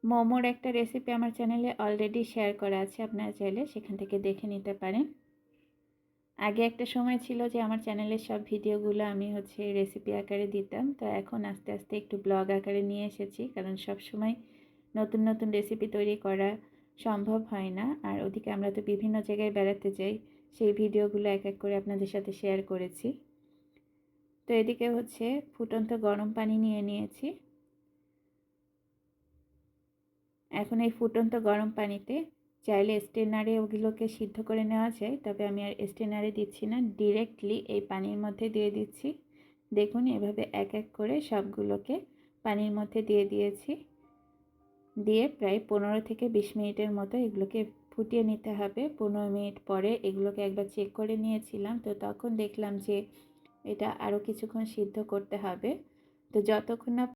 মোমোর একটা রেসিপি আমার চ্যানেলে অলরেডি শেয়ার করা আছে, আপনারা চাইলে সেখান থেকে দেখে নিতে পারেন। আগে একটা সময় ছিল যে আমার চ্যানেলের সব ভিডিওগুলো আমি রেসিপি আকারে দিতাম, তো এখন আস্তে আস্তে একটু ব্লগ আকারে নিয়ে এসেছি, কারণ সব সময় নতুন নতুন রেসিপি তৈরি করা সম্ভব হয় না। আর ওদিকে আমরা তো বিভিন্ন জায়গায় বেড়াতে যাই, সেই ভিডিওগুলো এক এক করে আপনাদের সাথে শেয়ার করেছি। তো এদিকে ফুটন্ত গরম পানি নিয়ে নিয়েছি। এখন এই ফুটন্ত গরম পানিতে চাইলে স্টেনারে ওগুলোকে সিদ্ধ করে নেওয়া যায়, তবে আমি আর স্টেনারে দিচ্ছি না, ডিরেক্টলি এই পানির মধ্যে দিয়ে দিচ্ছি। দেখুন এভাবে এক এক করে সবগুলোকে পানির মধ্যে দিয়ে দিয়েছি। দিয়ে প্রায় 15 থেকে 20 মিনিটের মতো এগুলোকে ফুটিয়ে নিতে হবে। 15 মিনিট পরে এগুলোকে একবার চেক করে নিয়েছিলাম, তো তখন দেখলাম যে এটা আরও কিছুক্ষণ সিদ্ধ করতে হবে। তো যতক্ষণ না